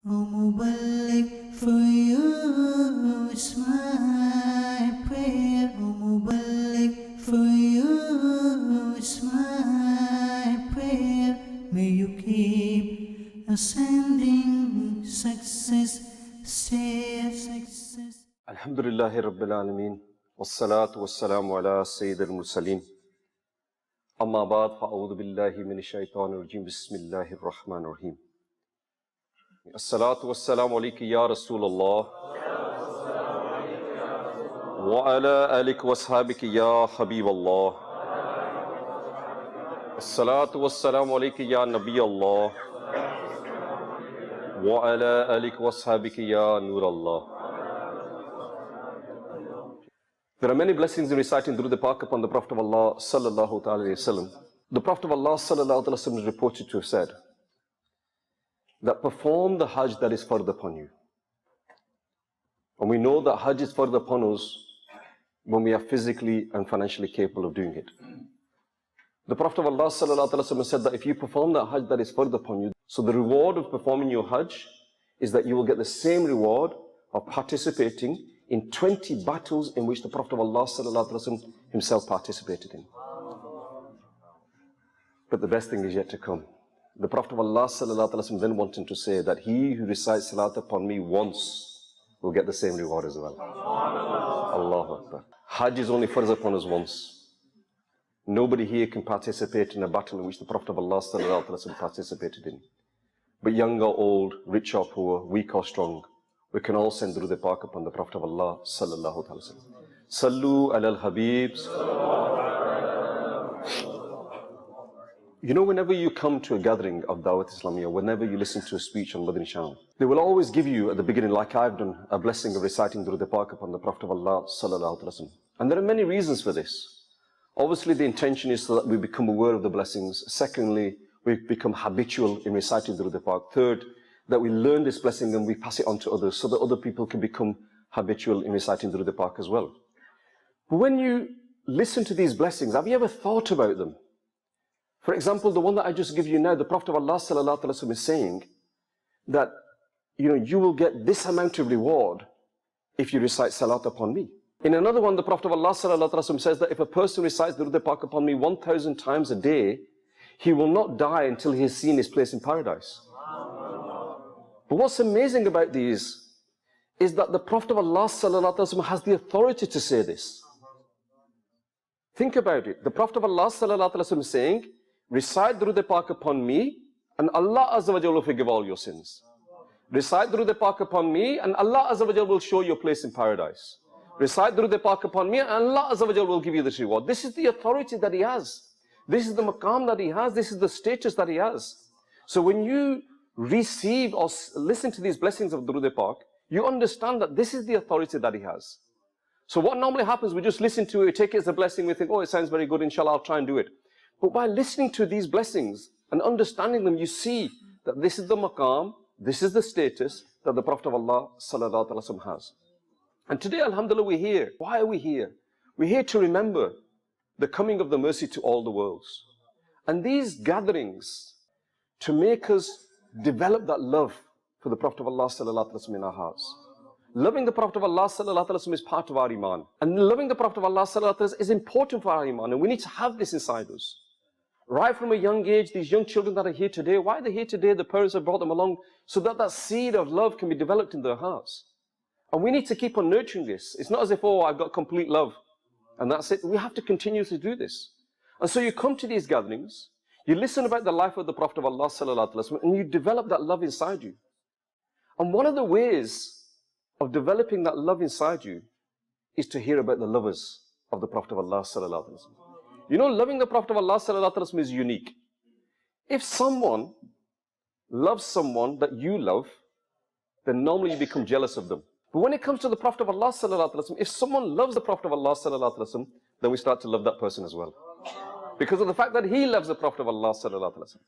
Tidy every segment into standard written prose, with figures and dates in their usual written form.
O Mubarak, for you is my prayer. O Mubarak, for you is my prayer. May you keep ascending success, stay success. Alhamdulillahi Rabbil Alameen. Wassalatu wassalamu ala Sayyid al-Mursaleen. Amma ba'd, fa'udhu billahi minash shaitanir rajim. Bismillahir Rahmanir Rahim. As-salatu wassalamu alayka ya Rasulullah. Wa ala alika wa ashabika ya Habiballah. As-salatu wassalamu alayka ya Nabi Allah. Wa ala alika wa ashabika ya Nur Allah. There are many blessings in reciting Durud Pak upon the Prophet of Allah sallallahu alayhi wasallam. The Prophet of Allah sallallahu alayhi wasallam is reported to have said that perform the Hajj that is fard upon you. And we know that Hajj is fard upon us when we are physically and financially capable of doing it. The Prophet of Allah sallallahu alayhi wasallam said that if you perform that Hajj that is fard upon you, so the reward of performing your Hajj is that you will get the same reward of participating in 20 battles in which the Prophet of Allah sallallahu alaihi wasallam himself participated in. But the best thing is yet to come. The Prophet of Allah sallallahu alaihi wasallam then wanted to say that he who recites salat upon me once will get the same reward as well. Allahu Akbar. Hajj is only farz upon us once. Nobody here can participate in a battle in which the Prophet of Allah sallallahu alaihi wasallam participated in. But young or old, rich or poor, weak or strong, we can all send Durud Pak upon the Prophet of Allah sallallahu alaihi wasallam. Sallu ala al-Habib. You know, whenever you come to a gathering of Dawat Islamiyya, whenever you listen to a speech on Madani Channel, they will always give you at the beginning, like I've done, a blessing of reciting Durud Pak upon the Prophet of Allah sallallahu alaihi wasallam. And there are many reasons for this. Obviously, the intention is so that we become aware of the blessings. Secondly, we become habitual in reciting Durud Pak. Third, that we learn this blessing and we pass it on to others so that other people can become habitual in reciting Durud Pak as well. But when you listen to these blessings, have you ever thought about them? For example, the one that I just give you now, the Prophet of Allah sallallahu alaihi wasallam is saying that you will get this amount of reward if you recite salat upon me. In another one, the Prophet of Allah sallallahu alaihi wasallam says that if a person recites Durud Pak upon me 1,000 times a day, he will not die until he has seen his place in paradise. But what's amazing about these is that the Prophet of Allah sallallahu alaihi wasallam has the authority to say this. Think about it. The Prophet of Allah sallallahu alaihi wasallam is saying, recite Durud Pak upon me and Allah Azza wa Jalla will forgive all your sins. Recite Durud Pak upon me and Allah Azza wa Jalla will show your place in paradise. Recite Durud Pak upon me and Allah Azza wa Jalla will give you this reward. This is the authority that he has. This is the maqam that he has. This is the status that he has. So when you receive or listen to these blessings of Durud Pak, you understand that this is the authority that he has. So what normally happens, we just listen to it, we take it as a blessing, we think, oh, it sounds very good, inshallah, I'll try and do it. But by listening to these blessings and understanding them, you see that this is the maqam, this is the status that the Prophet of Allah sallallahu alaihi wasallam has. And today, alhamdulillah, we're here. Why are we here? We're here to remember the coming of the mercy to all the worlds. And these gatherings to make us develop that love for the Prophet of Allah sallallahu alaihi wasallam in our hearts. Loving the Prophet of Allah sallallahu alaihi wasallam is part of our iman. And loving the Prophet of Allah sallallahu alaihi wasallam is important for our iman. And we need to have this inside us. Right from a young age, these young children that are here today, why are they here today? The parents have brought them along so that that seed of love can be developed in their hearts. And we need to keep on nurturing this. It's not as if, oh, I've got complete love and that's it. We have to continuously do this. And so you come to these gatherings, you listen about the life of the Prophet of Allah sallallahu alaihi wasallam, and you develop that love inside you. And one of the ways of developing that love inside you is to hear about the lovers of the Prophet of Allah sallallahu alaihi wasallam. You know, loving the Prophet of Allah sallallahu alaihi wasallam is unique. If someone loves someone that you love, then normally you become jealous of them. But when it comes to the Prophet of Allah sallallahu alaihi wasallam, if someone loves the Prophet of Allah sallallahu alaihi wasallam, then we start to love that person as well. Because of the fact that he loves the Prophet of Allah sallallahu alaihi wasallam.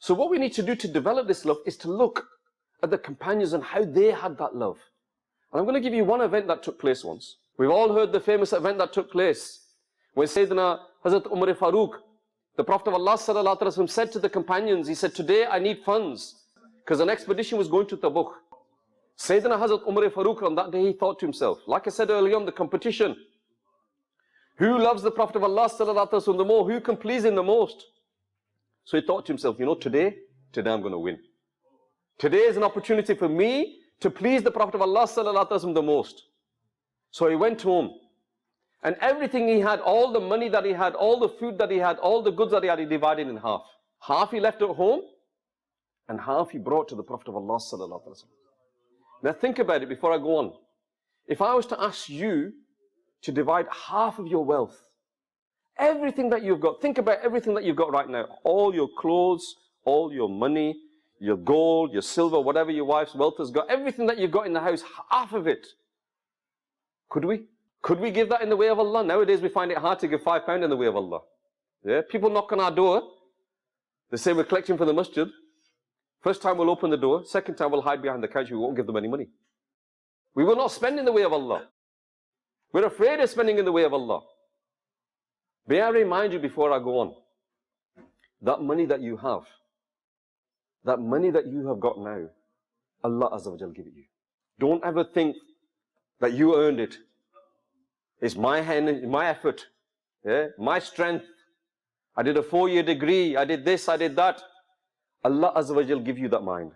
So what we need to do to develop this love is to look at the companions and how they had that love. And I'm going to give you one event that took place once. We've all heard the famous event that took place when Sayyidina Hazrat Umar Farooq, the Prophet of Allah sallallahu alaihi wasallam, said to the companions, he said, today I need funds. because an expedition was going to Tabuk. Sayyidina Hazrat Umar Farooq on that day, he thought to himself, like I said earlier on, the competition. Who loves the Prophet of Allah sallallahu alaihi wasallam the more? Who can please him the most? So he thought to himself, you know, today I'm going to win. Today is an opportunity for me to please the Prophet of Allah sallallahu alaihi wasallam the most. So he went home, and everything he had, all the money that he had, all the food that he had, all the goods that he had, he divided in half. Half he left at home, and half he brought to the Prophet of Allah sallallahu alaihi wasallam. Now think about it before I go on. If I was to ask you to divide half of your wealth, everything that you've got, think about everything that you've got right now, all your clothes, all your money, your gold, your silver, whatever your wife's wealth has got, everything that you've got in the house, half of it. Could we? Could we give that in the way of Allah? Nowadays we find it hard to give £5 in the way of Allah. Yeah? People knock on our door. They say we're collecting for the masjid. First time we'll open the door. Second time we'll hide behind the couch. We won't give them any money. We will not spend in the way of Allah. We're afraid of spending in the way of Allah. May I remind you before I go on, that money that you have got now, Allah Azza wa Jal give it you. Don't ever think that you earned it. It's my hand, my effort, yeah? My strength. I did a 4-year degree, I did this, I did that. Allah Azza wa Jal give you that mind.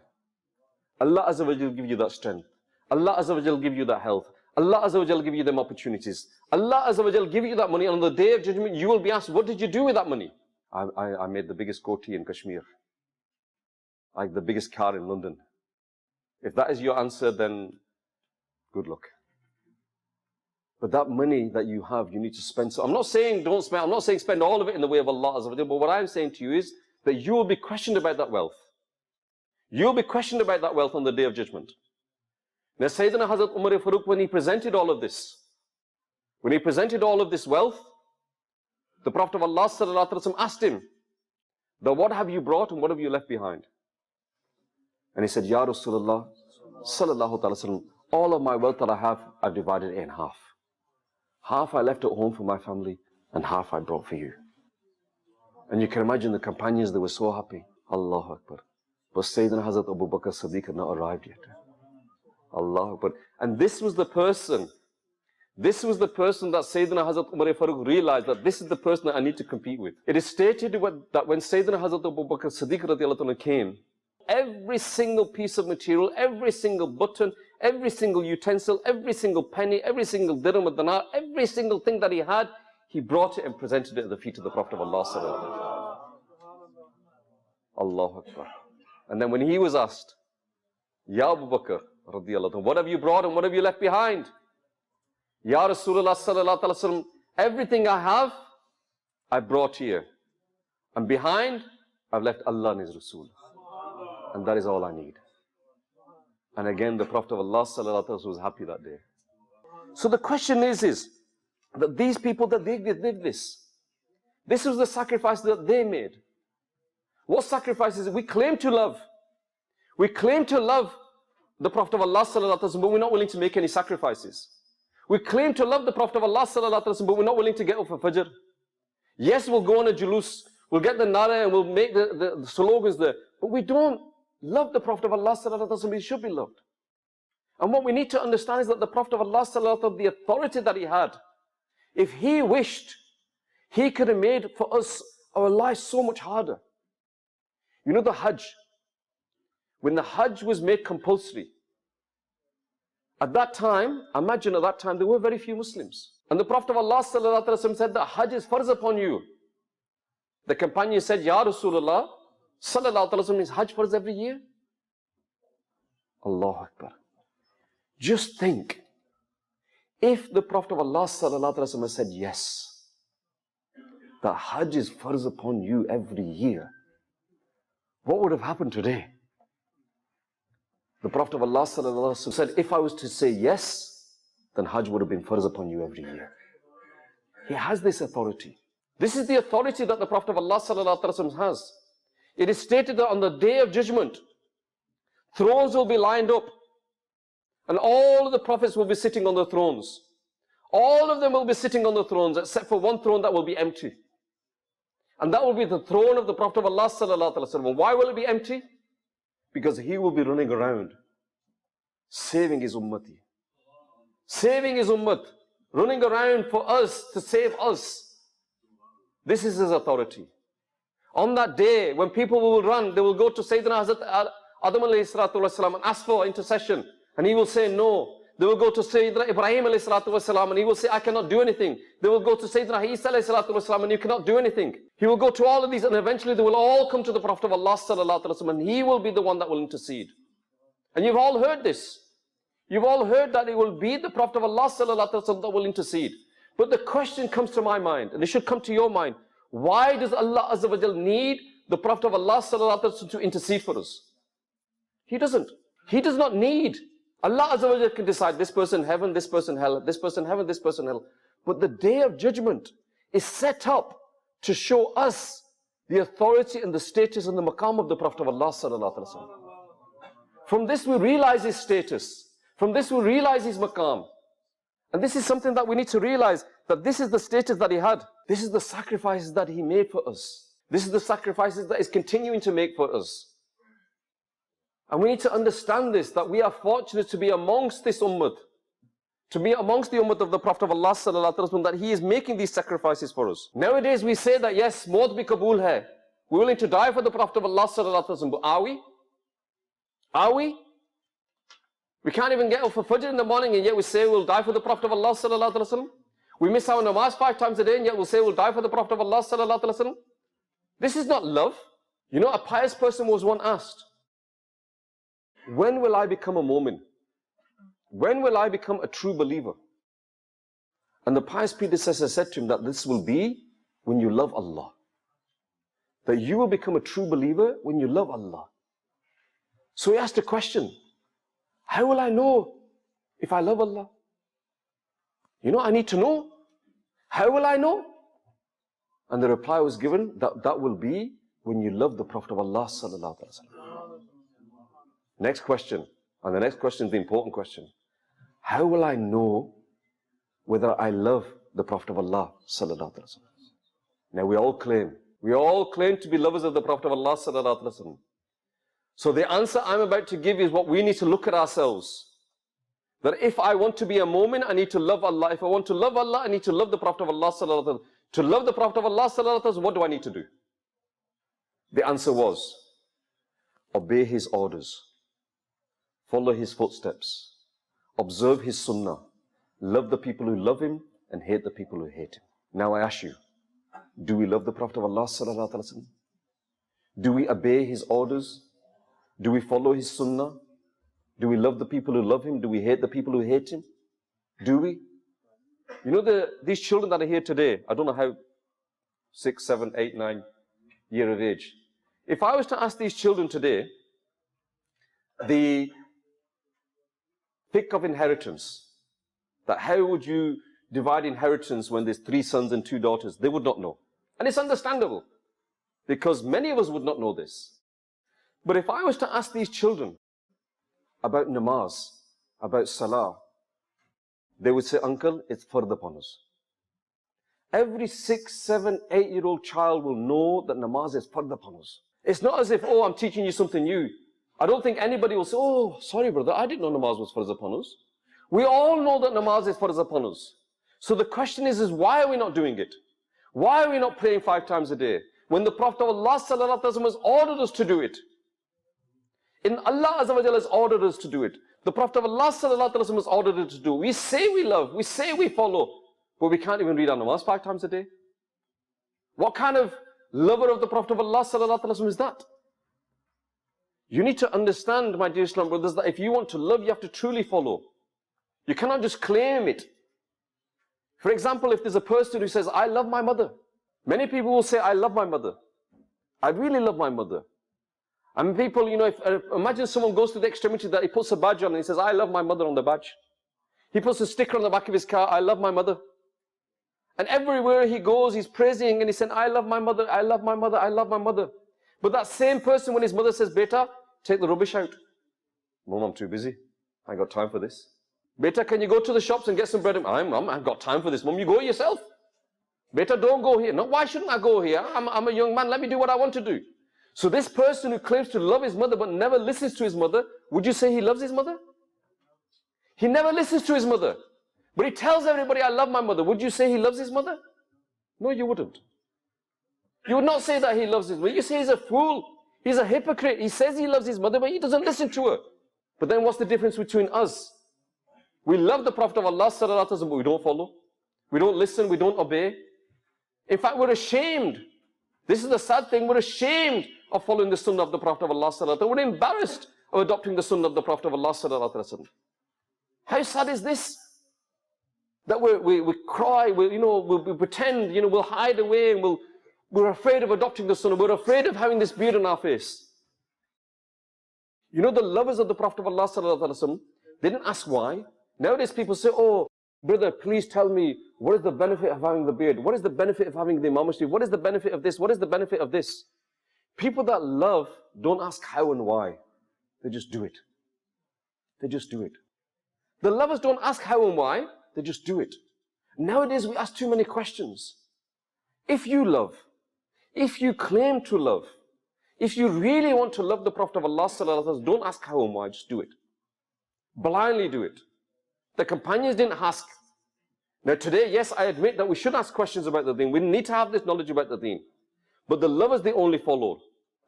Allah Azza wa Jal give you that strength. Allah Azza wa Jal give you that health. Allah Azza wa Jal give you them opportunities. Allah Azza wa Jal give you that money. On the day of judgment, you will be asked, what did you do with that money? I made the biggest goatee in Kashmir. Like the biggest car in London. If that is your answer, then good luck. But that money that you have, you need to spend. So I'm not saying don't spend. I'm not saying spend all of it in the way of Allah Azza wa Jal. But what I'm saying to you is that you will be questioned about that wealth. You'll be questioned about that wealth on the day of judgment. Now Sayyidina Hazrat Umar Farooq, when he presented all of this wealth, the Prophet of Allah sallallahu alaihi wasallam asked him, that what have you brought and what have you left behind? And he said, Ya Rasulullah sallallahu alaihi wasallam, all of my wealth that I have, I've divided it in half. Half I left at home for my family, and half I brought for you. And you can imagine the companions, they were so happy. Allahu Akbar. But Sayyidina Hazrat Abu Bakr Siddiq had not arrived yet. Allahu Akbar. And this was the person that Sayyidina Hazrat Umar Farooq realized that this is the person that I need to compete with. It is stated that when Sayyidina Hazrat Abu Bakr Siddiq radiallahu anhu came, every single piece of material, every single button, every single utensil, every single penny, every single dirham of dinar, every single thing that he had, he brought it and presented it at the feet of the Prophet of Allah sallallahu alaihi wasallam. Allahu Akbar. And then when he was asked, Ya Abu Bakr radiallahu anhu, what have you brought and what have you left behind? Ya Rasulullah sallallahu alaihi wasallam, everything I have, I brought here. And behind, I've left Allah and His Rasul. And that is all I need. And again, the Prophet of Allah sallallahu alaihi wasallam was happy that day. So the question is that these people that they did this was the sacrifice that they made. What sacrifices? We claim to love. We claim to love the Prophet of Allah sallallahu alaihi wasallam, but we're not willing to make any sacrifices. We claim to love the Prophet of Allah sallallahu alaihi wasallam, but we're not willing to get up for Fajr. Yes, we'll go on a julus, we'll get the nara and we'll make the slogans there, but we don't love the Prophet of Allah sallallahu alaihi wasallam. He should be loved. And what we need to understand is that the Prophet of Allah sallallahu alaihi wasallam, the authority that he had, if he wished, he could have made for us our lives so much harder. You know the Hajj, when the Hajj was made compulsory, at that time, imagine at that time, there were very few Muslims. And the Prophet of Allah sallallahu alaihi wasallam said that Hajj is farz upon you. The companion said, Ya Rasulullah sallallahu alaihi wasallam, is Hajj farz every year? Allahu Akbar. Just think, if the Prophet of Allah sallallahu alaihi wasallam said yes, that Hajj is farz upon you every year, what would have happened today? The Prophet of Allah sallallahu alaihi wasallam said, if I was to say yes, then Hajj would have been farz upon you every year. He has this authority. This is the authority that the Prophet of Allah sallallahu alaihi wasallam has. It is stated that on the day of judgment, thrones will be lined up, and all of the prophets will be sitting on the thrones. All of them will be sitting on the thrones, except for one throne that will be empty. And that will be the throne of the Prophet of Allah sallallahu alaihi wasallam. Why will it be empty? Because he will be running around saving his ummati. Saving his ummat. Running around for us to save us. This is his authority. On that day, when people will run, they will go to Sayyidina Hazrat Adam alayhi salatu wasalam and ask for intercession. And he will say no. They will go to Sayyidina Ibrahim alayhi salatu wasalam and he will say, I cannot do anything. They will go to Sayyidina Isa alayhi salatu wasalam and you cannot do anything. He will go to all of these and eventually they will all come to the Prophet of Allah sallallahu alaihi wasallam and he will be the one that will intercede. And you've all heard this. You've all heard that it will be the Prophet of Allah sallallahu alaihi wasallam that will intercede. But the question comes to my mind, and it should come to your mind. Why does Allah Azza wa Jal need the Prophet of Allah sallallahu alaihi wasallam to intercede for us? He doesn't. He does not need. Allah Azza wa Jal can decide this person heaven, this person hell, this person heaven, this person hell. But the day of judgment is set up to show us the authority and the status and the maqam of the Prophet of Allah sallallahu alaihi wasallam. From this we realize his status. From this we realize his maqam. And this is something that we need to realize, that this is the status that he had. This is the sacrifices that he made for us. This is the sacrifices that he's continuing to make for us. And we need to understand this, that we are fortunate to be amongst this ummah, to be amongst the ummah of the Prophet of Allah sallallahu alaihi wasallam, that he is making these sacrifices for us. Nowadays we say that yes, maut bhi kabool hai. We're willing to die for the Prophet of Allah sallallahu alaihi wasallam, but are we? Are we? We can't even get up for Fajr in the morning and yet we say we'll die for the Prophet of Allah sallallahu alaihi wasallam. We miss our namaz 5 times a day and yet we'll say we'll die for the Prophet of Allah sallallahu alaihi wasallam. This is not love. You know, a pious person was once asked, when will I become a mu'min? When will I become a true believer? And the pious predecessor said to him that this will be when you love Allah. That you will become a true believer when you love Allah. So he asked a question, how will I know if I love Allah? You know, I need to know. How will I know? And the reply was given that that will be when you love the Prophet of Allah sallallahu alaihi wasallam. Next question, and the next question is the important question. How will I know whether I love the Prophet of Allah sallallahu alaihi wasallam? Now we all claim to be lovers of the Prophet of Allah sallallahu alaihi wasallam. So the answer I'm about to give is what we need to look at ourselves. That if I want to be a mu'min, I need to love Allah. If I want to love Allah, I need to love the Prophet of Allah sallallahu alaihi wasallam. To love the Prophet of Allah sallallahu alaihi wasallam, what do I need to do? The answer was, obey his orders, follow his footsteps, observe his sunnah, love the people who love him and hate the people who hate him. Now I ask you, do we love the Prophet of Allah sallallahu alaihi wasallam? Do we obey his orders? Do we follow his sunnah? Do we love the people who love him? Do we hate the people who hate him? Do we? You know, these children that are here today, I don't know how 6, 7, 8, 9 year of age. If I was to ask these children today, the pick of inheritance, that how would you divide inheritance when there's 3 sons and 2 daughters, they would not know. And it's understandable, because many of us would not know this. But if I was to ask these children about namaz, about salah, they would say, uncle, it's fard upon us. Every 6, 7, 8-year-old child will know that namaz is fard upon us. It's not as if, oh, I'm teaching you something new. I don't think anybody will say, oh, sorry brother, I didn't know namaz was fard upon us. We all know that namaz is fard upon us. So the question is why are we not doing it? Why are we not praying 5 times a day? When the Prophet of Allah sallallahu alaihi wasallam has ordered us to do it. And Allah Azza wa Jalla has ordered us to do it. The Prophet of Allah sallallahu alaihi wasallam has ordered us to do it. We say we love, we say we follow, but we can't even read our namaz 5 times a day. What kind of lover of the Prophet of Allah sallallahu alaihi wasallam is that? You need to understand, my dear Islam brothers, that if you want to love, you have to truly follow. You cannot just claim it. For example, if there's a person who says, I love my mother. Many people will say, I love my mother. I really love my mother. And people, you know, imagine someone goes to the extremity that he puts a badge on and he says, I love my mother on the badge. He puts a sticker on the back of his car, I love my mother. And everywhere he goes, he's praising and he's saying, I love my mother, I love my mother, I love my mother. But that same person, when his mother says, Beta, take the rubbish out. Mom, I'm too busy. I ain't got time for this. Beta, can you go to the shops and get some bread? Mom, I ain't got time for this. Mom, you go yourself. Beta, don't go here. No, why shouldn't I go here? I'm a young man. Let me do what I want to do. So this person who claims to love his mother but never listens to his mother, would you say he loves his mother? He never listens to his mother. But he tells everybody, I love my mother. Would you say he loves his mother? No, you wouldn't. You would not say that he loves his mother. You say he's a fool. He's a hypocrite. He says he loves his mother, but he doesn't listen to her. But then what's the difference between us? We love the Prophet of Allah, but we don't follow. We don't listen. We don't obey. In fact, we're ashamed. This is the sad thing. We're ashamed of following the Sunnah of the Prophet of Allah. We're embarrassed of adopting the Sunnah of the Prophet of Allah. How sad is this? That we cry, we pretend, we'll hide away, and we're afraid of adopting the Sunnah. We're afraid of having this beard on our face. The lovers of the Prophet of Allah, they didn't ask why. Nowadays people say, oh, brother, please tell me, what is the benefit of having the beard? What is the benefit of having the imamashri? What is the benefit of this? What is the benefit of this? People that love don't ask how and why. They just do it. They just do it. The lovers don't ask how and why. They just do it. Nowadays we ask too many questions. If you love, if you claim to love, if you really want to love the Prophet of Allah, don't ask how and why, just do it. Blindly do it. The companions didn't ask. Now today, yes, I admit that we should ask questions about the deen. We need to have this knowledge about the deen. But the lovers, they only followed.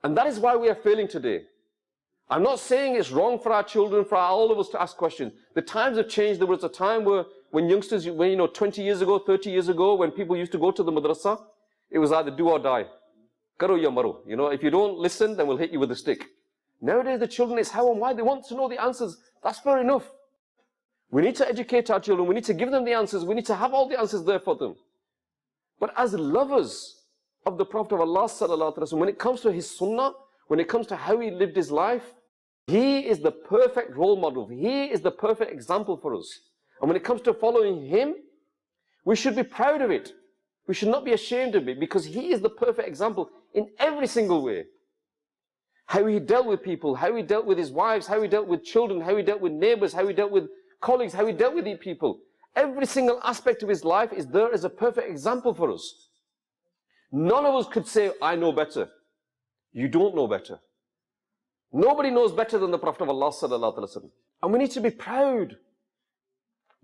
And that is why we are failing today. I'm not saying it's wrong for our children, for all of us to ask questions. The times have changed. There was a time when youngsters, 20 years ago, 30 years ago, when people used to go to the madrasa, it was either do or die. Karo ya maro. If you don't listen, then we'll hit you with a stick. Nowadays, the children, it's how and why. They want to know the answers. That's fair enough. We need to educate our children. We need to give them the answers. We need to have all the answers there for them. But as lovers of the Prophet of Allah, when it comes to his sunnah, when it comes to how he lived his life, he is the perfect role model. He is the perfect example for us. And when it comes to following him, we should be proud of it. We should not be ashamed of it, because he is the perfect example in every single way. How he dealt with people, how he dealt with his wives, how he dealt with children, how he dealt with neighbors, how he dealt with colleagues, how he dealt with these people. Every single aspect of his life is there as a perfect example for us. None of us could say, I know better. You don't know better. Nobody knows better than the Prophet of Allah. And we need to be proud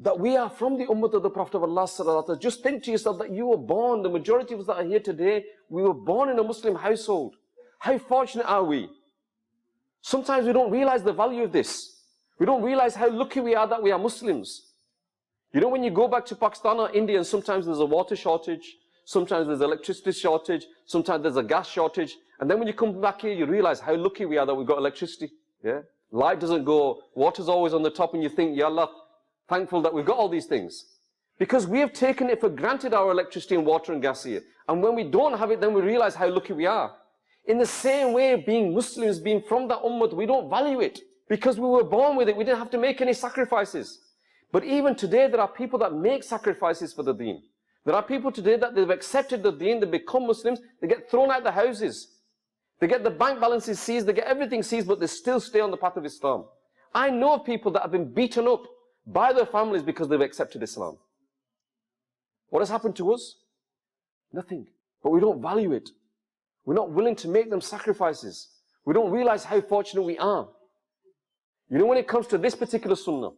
that we are from the ummah of the Prophet of Allah. Just think to yourself that you were born, the majority of us that are here today, we were born in a Muslim household. How fortunate are we? Sometimes we don't realize the value of this. We don't realize how lucky we are that we are Muslims. When you go back to Pakistan or India, and sometimes there's a water shortage, sometimes there's electricity shortage, sometimes there's a gas shortage, and then when you come back here, you realize how lucky we are that we've got electricity. Yeah? Light doesn't go, water's always on the top, and you think, Ya Allah, thankful that we've got all these things. Because we have taken it for granted, our electricity and water and gas here. And when we don't have it, then we realize how lucky we are. In the same way, being Muslims, being from that ummah, we don't value it. Because we were born with it, we didn't have to make any sacrifices. But even today, there are people that make sacrifices for the deen. There are people today that they've accepted the deen, they become Muslims, they get thrown out of the houses. They get the bank balances seized, they get everything seized, but they still stay on the path of Islam. I know of people that have been beaten up by their families because they've accepted Islam. What has happened to us? Nothing. But we don't value it. We're not willing to make them sacrifices. We don't realize how fortunate we are. When it comes to this particular sunnah,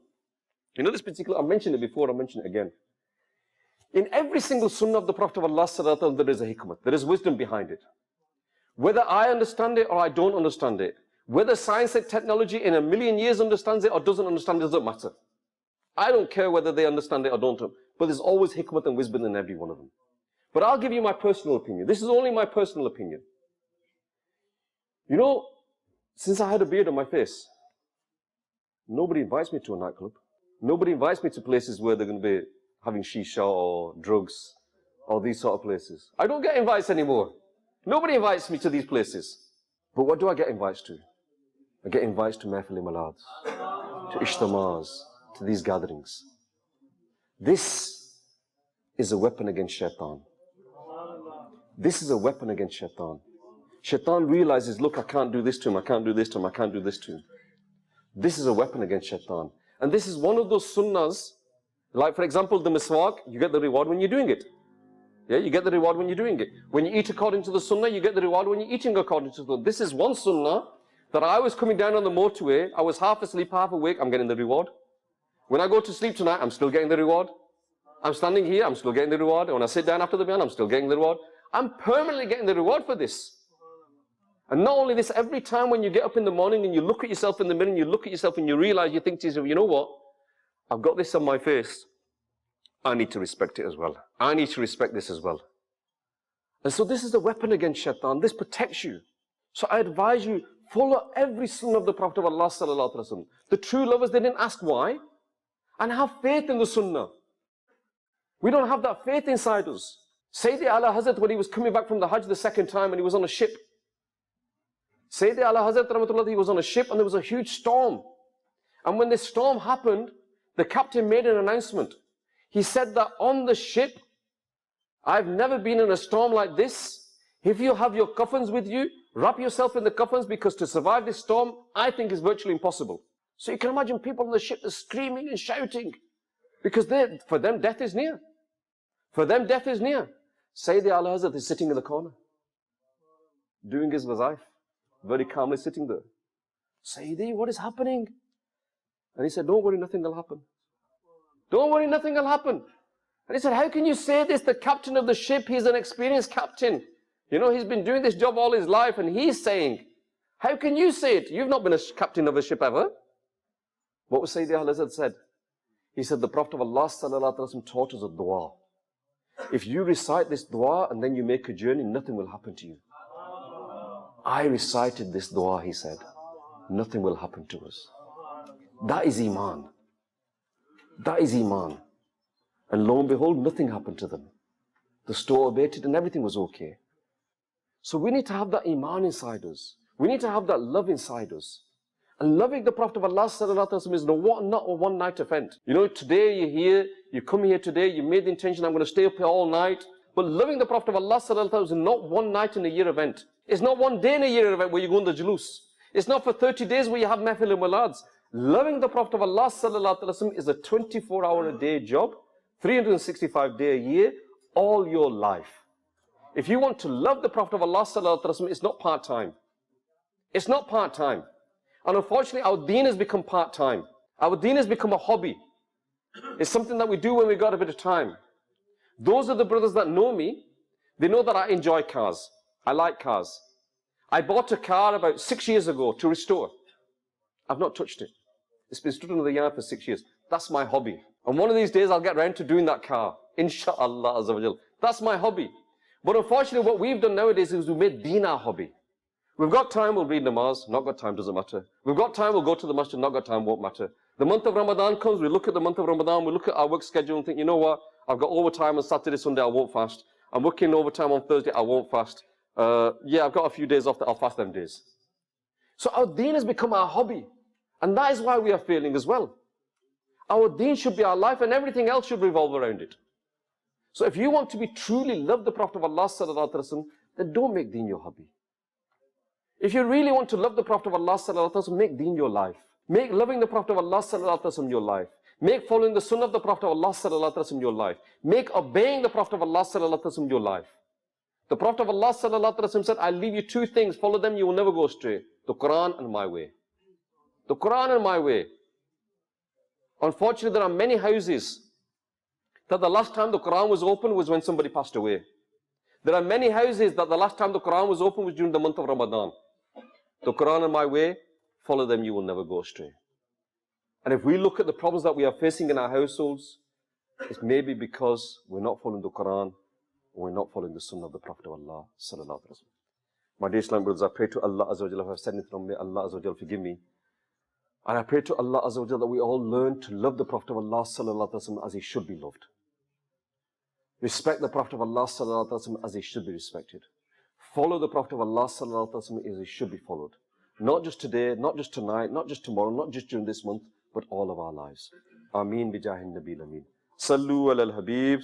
I mentioned it before, I'll mention it again. In every single sunnah of the Prophet of Allah, there is a hikmah, there is wisdom behind it. Whether I understand it or I don't understand it, whether science and technology in a million years understands it or doesn't understand it, doesn't matter. I don't care whether they understand it or don't, but there's always hikmah and wisdom in every one of them. But I'll give you my personal opinion. This is only my personal opinion. Since I had a beard on my face, nobody invites me to a nightclub. Nobody invites me to places where they're going to be having shisha or drugs or these sort of places. I don't get invites anymore. Nobody invites me to these places. But what do I get invites to? I get invites to Mahfil Malads, to Ishtamaz, to these gatherings. This is a weapon against shaitan. This is a weapon against shaitan. Shaitan realizes, look, I can't do this to him, I can't do this to him, I can't do this to him. This is a weapon against shaitan. And this is one of those sunnahs, like for example, the miswak, you get the reward when you're doing it. Yeah, you get the reward when you're doing it. When you eat according to the Sunnah, you get the reward when you're eating according to the Sunnah. This is one Sunnah that I was coming down on the motorway, I was half asleep, half awake, I'm getting the reward. When I go to sleep tonight, I'm still getting the reward. I'm standing here, I'm still getting the reward. When I sit down after the Bayan, I'm still getting the reward. I'm permanently getting the reward for this. And not only this, every time when you get up in the morning and you look at yourself in the mirror and you look at yourself and you realize, you think to yourself, you know what? I've got this on my face. I need to respect it as well. I need to respect this as well. And so this is the weapon against shaitan. This protects you. So I advise you, follow every sunnah of the Prophet of Allah sallallahu alaihi wasallam. The true lovers, they didn't ask why. And have faith in the sunnah. We don't have that faith inside us. Sayyidi Ala Hazrat, when he was coming back from the Hajj the second time and he was on a ship. Sayyidi Ala Hazrat, rahmatullah, he was on a ship and there was a huge storm. And when this storm happened, the captain made an announcement. He said that on the ship, I've never been in a storm like this. If you have your coffins with you, wrap yourself in the coffins, because to survive this storm, I think is virtually impossible. So you can imagine people on the ship are screaming and shouting, because for them death is near. For them death is near. Sayyidi Ala Hazrat is sitting in the corner, doing his wazaif, very calmly sitting there. Sayyidi, what is happening? And he said, don't worry, nothing will happen. Don't worry, nothing will happen. And he said, how can you say this? The captain of the ship, he's an experienced captain. You know, he's been doing this job all his life, and he's saying, how can you say it? You've not been a captain of a ship ever. What was Sayyidi Ala Hazrat said? He said, the Prophet of Allah sallallahu alaihi wasallam taught us a dua. If you recite this dua and then you make a journey, nothing will happen to you. I recited this dua, he said. Nothing will happen to us. That is Iman. That is Iman. And lo and behold, nothing happened to them. The storm abated and everything was okay. So we need to have that Iman inside us. We need to have that love inside us. And loving the Prophet of Allah sallallahu alaihi wasallam is not a one-night event. You know, today you're here, you come here today, you made the intention, I'm going to stay up here all night. But loving the Prophet of Allah sallallahu alaihi wasallam is not one night in a year event. It's not one day in a year event where you go on the julus. It's not for 30 days where you have mehfil and malads. Loving the Prophet of Allah sallallahu alaihi wasallam is a 24-hour-a-day job, 365-day a year, all your life. If you want to love the Prophet of Allah sallallahu alaihi wasallam, it's not part-time. It's not part-time. And unfortunately, our deen has become part-time. Our deen has become a hobby. It's something that we do when we got a bit of time. Those are the brothers that know me. They know that I enjoy cars. I like cars. I bought a car about 6 years ago to restore. I've not touched it. It's been stood under the yard for 6 years. That's my hobby. And one of these days, I'll get around to doing that car. Insha'Allah Azza wa Jal. That's my hobby. But unfortunately, what we've done nowadays is we've made deen our hobby. We've got time, we'll read namaz. Not got time, doesn't matter. We've got time, we'll go to the masjid. Not got time, won't matter. The month of Ramadan comes, we look at the month of Ramadan, we look at our work schedule and think, you know what? I've got overtime on Saturday, Sunday, I won't fast. I'm working overtime on Thursday, I won't fast. Yeah, I've got a few days off, I'll fast them days. So our deen has become our hobby. And that is why we are failing as well. Our deen should be our life and everything else should revolve around it. So if you want to be truly love the Prophet of Allah sallallahu alaihi wasallam, then don't make deen your hobby. If you really want to love the Prophet of Allah sallallahu alaihi wasallam, make deen your life. Make loving the Prophet of Allah sallallahu alaihi wasallam your life. Make following the sunnah of the Prophet of Allah sallallahu alaihi wasallam your life. Make obeying the Prophet of Allah sallallahu alaihi wasallam your life. The Prophet of Allah sallallahu alaihi wasallam said, I'll leave you two things, follow them, you will never go astray. The Quran and my way. The Quran and my way. Unfortunately, there are many houses that the last time the Quran was open was when somebody passed away. There are many houses that the last time the Quran was open was during the month of Ramadan. The Quran and my way, follow them, you will never go astray. And if we look at the problems that we are facing in our households, it's maybe because we're not following the Quran, or we're not following the Sunnah of the Prophet of Allah sallallahu alaihi wasallam. My dear Islam brothers, I pray to Allah Azza wa Jalla, if I've said anything wrong, may Allah Azza wa Jalla forgive me. And I pray to Allah Azza wa Jalla that we all learn to love the Prophet of Allah sallallahu alaihi wasallam as he should be loved. Respect the Prophet of Allah sallallahu alaihi wasallam as he should be respected. Follow the Prophet of Allah sallallahu alaihi wasallam as he should be followed. Not just today, not just tonight, not just tomorrow, not just during this month, but all of our lives. Ameen bijahin nabil ameen. Sallu ala al-habib.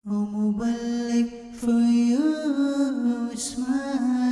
O Mubarak, for you smile.